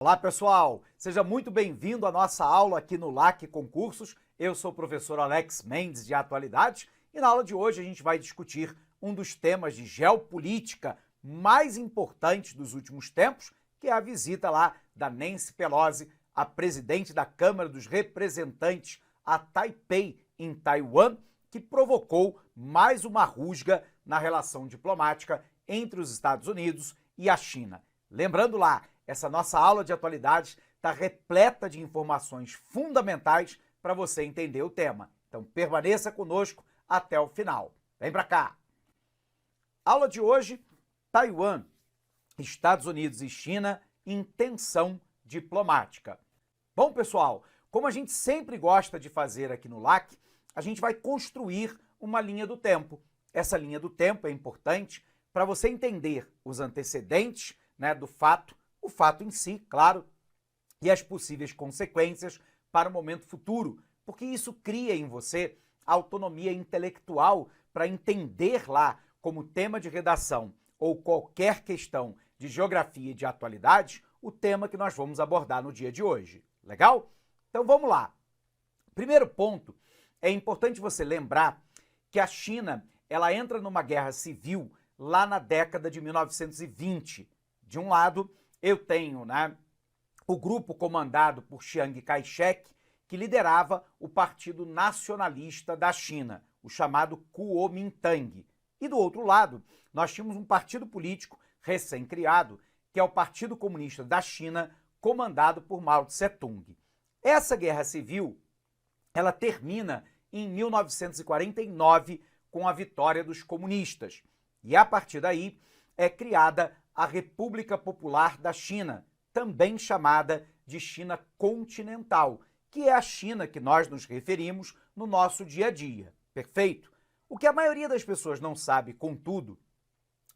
Olá pessoal, seja muito bem-vindo à nossa aula aqui no LAC Concursos. Eu sou o professor Alex Mendes de Atualidades e na aula de hoje a gente vai discutir um dos temas de geopolítica mais importantes dos últimos tempos, que é a visita lá da Nancy Pelosi, a presidente da Câmara dos Representantes, a Taipei, em Taiwan, que provocou mais uma rusga na relação diplomática entre os Estados Unidos e a China. Lembrando lá, essa nossa aula de atualidades está repleta de informações fundamentais para você entender o tema. Então permaneça conosco até o final. Vem para cá! Aula de hoje, Taiwan, Estados Unidos e China em tensão diplomática. Bom, pessoal, como a gente sempre gosta de fazer aqui no LAC, a gente vai construir uma linha do tempo. Essa linha do tempo é importante para você entender os antecedentes, do fato, o fato em si, claro, e as possíveis consequências para o momento futuro, porque isso cria em você autonomia intelectual para entender lá, como tema de redação ou qualquer questão de geografia e de atualidades, o tema que nós vamos abordar no dia de hoje. Legal? Então vamos lá. Primeiro ponto, é importante você lembrar que a China ela entra numa guerra civil lá na década de 1920. De um lado, eu tenho o grupo comandado por Chiang Kai-shek, que liderava o Partido Nacionalista da China, o chamado Kuomintang. E do outro lado, nós tínhamos um partido político recém-criado, que é o Partido Comunista da China, comandado por Mao Tse-tung. Essa guerra civil, ela termina em 1949 com a vitória dos comunistas. E a partir daí é criada a República Popular da China, também chamada de China continental, que é a China que nós nos referimos no nosso dia a dia. Perfeito? O que a maioria das pessoas não sabe, contudo,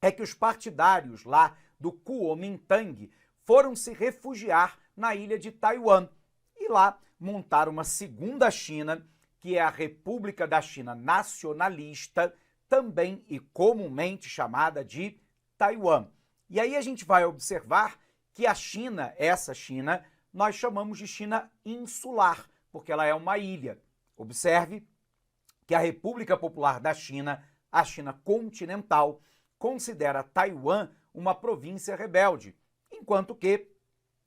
é que os partidários lá do Kuomintang foram se refugiar na ilha de Taiwan e lá montaram uma segunda China, que é a República da China Nacionalista, também e comumente chamada de Taiwan. E aí a gente vai observar que a China, essa China, nós chamamos de China insular, porque ela é uma ilha. Observe que a República Popular da China, a China continental, considera Taiwan uma província rebelde, enquanto que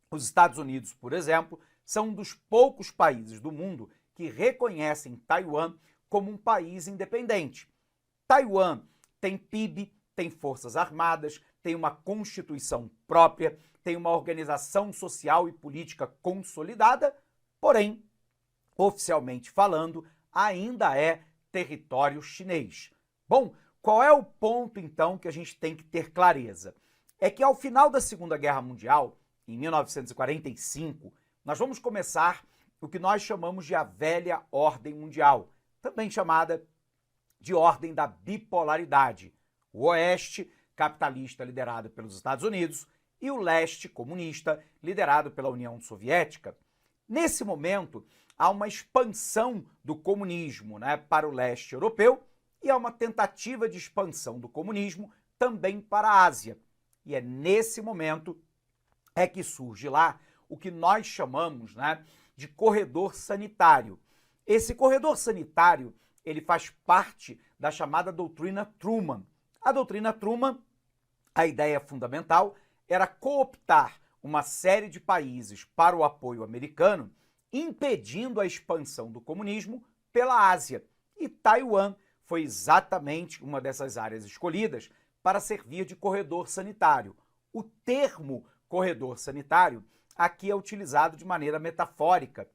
os Estados Unidos, por exemplo, são um dos poucos países do mundo que reconhecem Taiwan como um país independente. Taiwan tem PIB, tem forças armadas, tem uma constituição própria, tem uma organização social e política consolidada, porém, oficialmente falando, ainda é território chinês. Bom, qual é o ponto, então, que a gente tem que ter clareza? É que ao final da Segunda Guerra Mundial, em 1945, nós vamos começar o que nós chamamos de a velha ordem mundial, também chamada de ordem da bipolaridade. O Oeste, capitalista, liderado pelos Estados Unidos, e o Leste, comunista, liderado pela União Soviética. Nesse momento, há uma expansão do comunismo para o leste europeu e há uma tentativa de expansão do comunismo também para a Ásia. E é nesse momento que surge lá o que nós chamamos de corredor sanitário. Esse corredor sanitário ele faz parte da chamada doutrina Truman. A doutrina Truman, a ideia fundamental era cooptar uma série de países para o apoio americano, impedindo a expansão do comunismo pela Ásia. E Taiwan foi exatamente uma dessas áreas escolhidas para servir de corredor sanitário. O termo corredor sanitário aqui é utilizado de maneira metafórica.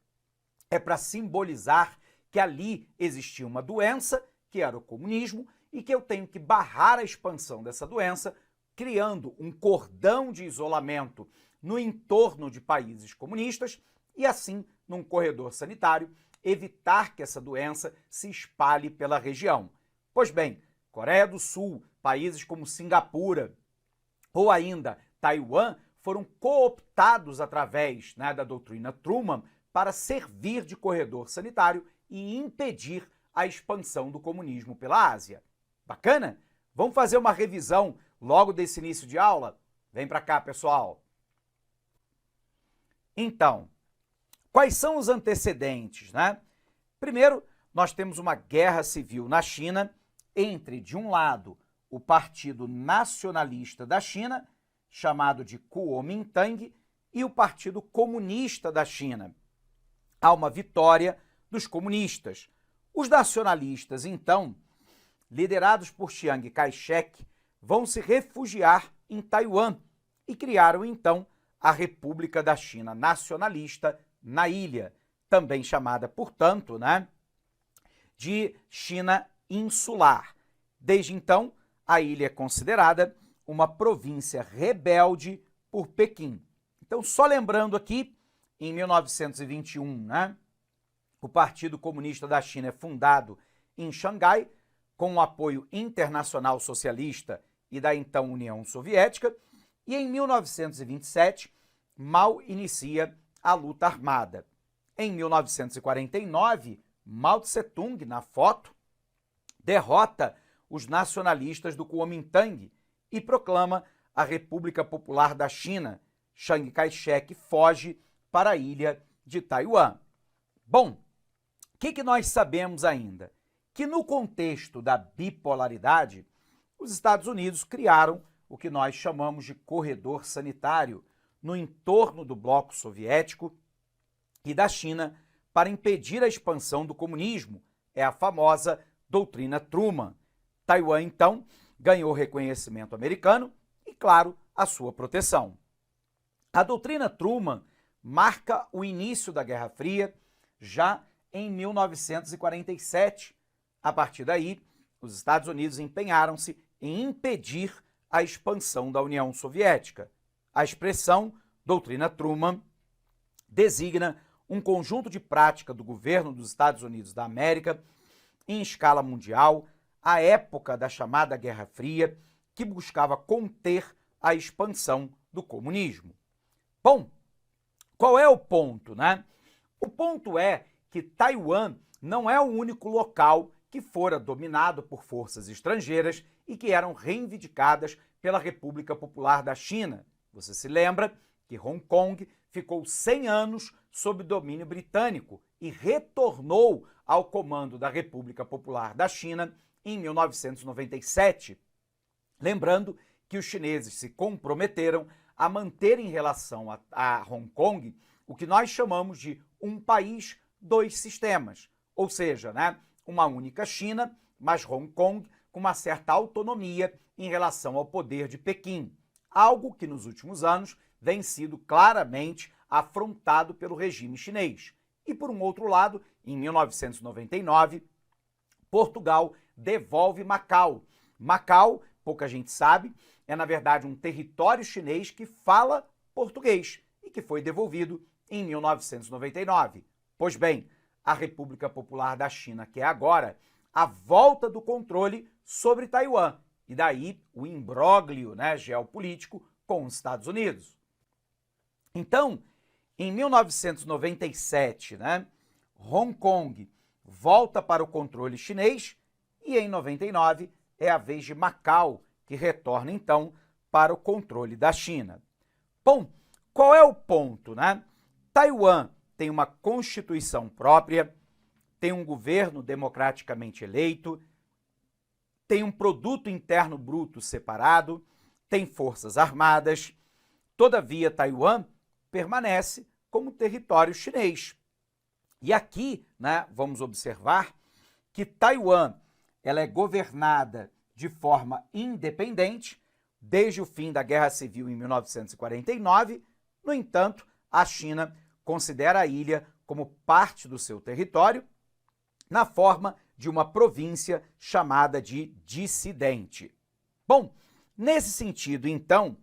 É para simbolizar que ali existia uma doença, que era o comunismo, e que eu tenho que barrar a expansão dessa doença, criando um cordão de isolamento no entorno de países comunistas e assim, num corredor sanitário, evitar que essa doença se espalhe pela região. Pois bem, Coreia do Sul, países como Singapura ou ainda Taiwan foram cooptados através da doutrina Truman para servir de corredor sanitário e impedir a expansão do comunismo pela Ásia. Bacana? Vamos fazer uma revisão logo desse início de aula? Vem para cá, pessoal! Então, quais são os antecedentes, né? Primeiro, nós temos uma guerra civil na China entre, de um lado, o Partido Nacionalista da China, chamado de Kuomintang, e o Partido Comunista da China. Há uma vitória dos comunistas. Os nacionalistas, então, liderados por Chiang Kai-shek, vão se refugiar em Taiwan e criaram, então, a República da China Nacionalista na ilha, também chamada, portanto, né, de China Insular. Desde então, a ilha é considerada uma província rebelde por Pequim. Então, só lembrando aqui, em 1921, né, o Partido Comunista da China é fundado em Xangai, com o apoio internacional socialista e da então União Soviética, e em 1927, Mao inicia a luta armada. Em 1949, Mao Tse-tung, na foto, derrota os nacionalistas do Kuomintang e proclama a República Popular da China. Chiang Kai-shek foge para a ilha de Taiwan. Bom, o que nós sabemos ainda? Que no contexto da bipolaridade, os Estados Unidos criaram o que nós chamamos de corredor sanitário no entorno do bloco soviético e da China para impedir a expansão do comunismo. É a famosa doutrina Truman. Taiwan, então, ganhou reconhecimento americano e, claro, a sua proteção. A doutrina Truman marca o início da Guerra Fria já em 1947. A partir daí, os Estados Unidos empenharam-se em impedir a expansão da União Soviética. A expressão doutrina Truman designa um conjunto de prática do governo dos Estados Unidos da América em escala mundial, à época da chamada Guerra Fria, que buscava conter a expansão do comunismo. Bom, qual é o ponto, né? O ponto é que Taiwan não é o único local que fora dominado por forças estrangeiras e que eram reivindicadas pela República Popular da China. Você se lembra que Hong Kong ficou 100 anos sob domínio britânico e retornou ao comando da República Popular da China em 1997. Lembrando que os chineses se comprometeram a manter em relação a Hong Kong o que nós chamamos de um país, dois sistemas, ou seja, né, uma única China, mas Hong Kong com uma certa autonomia em relação ao poder de Pequim, algo que nos últimos anos vem sido claramente afrontado pelo regime chinês. E por um outro lado, em 1999, Portugal devolve Macau. Macau, pouca gente sabe, é na verdade um território chinês que fala português e que foi devolvido em 1999. Pois bem, a República Popular da China quer agora a volta do controle sobre Taiwan e daí o imbróglio, né, geopolítico com os Estados Unidos. Então, em 1997, né, Hong Kong volta para o controle chinês e em 99 é a vez de Macau, que retorna então para o controle da China. Bom, qual é o ponto, né? Taiwan tem uma constituição própria, tem um governo democraticamente eleito, tem um produto interno bruto separado, tem forças armadas. Todavia, Taiwan permanece como território chinês. E aqui, né, vamos observar que Taiwan ela é governada de forma independente desde o fim da Guerra Civil em 1949. No entanto, a China considera a ilha como parte do seu território na forma de uma província chamada de dissidente. Bom, nesse sentido, então,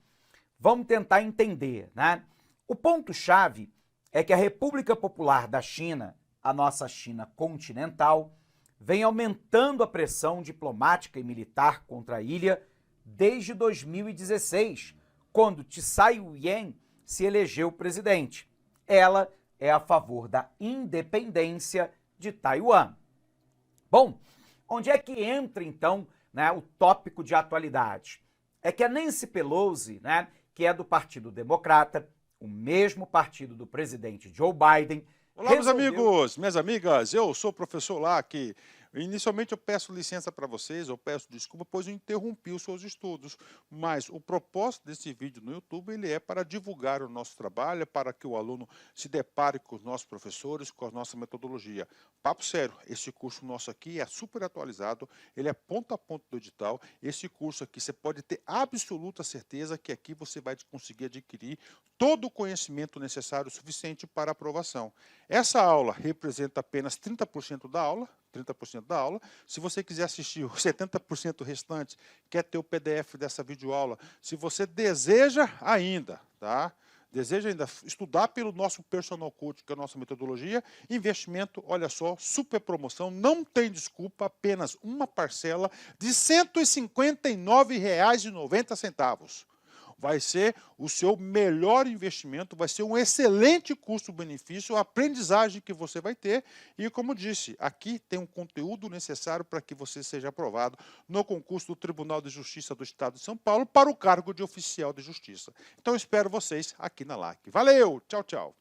vamos tentar entender, né? O ponto-chave é que a República Popular da China, a nossa China continental, vem aumentando a pressão diplomática e militar contra a ilha desde 2016, quando Tsai Ing-wen se elegeu presidente. Ela é a favor da independência de Taiwan. Bom, onde é que entra, então, né, o tópico de atualidade? É que a Nancy Pelosi, né, que é do Partido Democrata, o mesmo partido do presidente Joe Biden. Olá, meus amigos, minhas amigas, eu sou o professor Lack. Inicialmente eu peço licença para vocês, eu peço desculpa, pois eu interrompi os seus estudos, mas o propósito desse vídeo no YouTube ele é para divulgar o nosso trabalho, para que o aluno se depare com os nossos professores, com a nossa metodologia. Papo sério, esse curso nosso aqui é super atualizado, ele é ponto a ponto do edital. Esse curso aqui você pode ter absoluta certeza que aqui você vai conseguir adquirir todo o conhecimento necessário suficiente para aprovação. Essa aula representa apenas 30% da aula. 30% da aula. Se você quiser assistir os 70% restante, quer ter o PDF dessa videoaula, se você deseja ainda, tá? Deseja ainda estudar pelo nosso Personal Coach, que é a nossa metodologia, investimento, olha só, super promoção, não tem desculpa, apenas uma parcela de R$ 159,90. Vai ser o seu melhor investimento, vai ser um excelente custo-benefício, a aprendizagem que você vai ter. E como disse, aqui tem um conteúdo necessário para que você seja aprovado no concurso do Tribunal de Justiça do Estado de São Paulo para o cargo de oficial de justiça. Então eu espero vocês aqui na LAC. Valeu, tchau, tchau.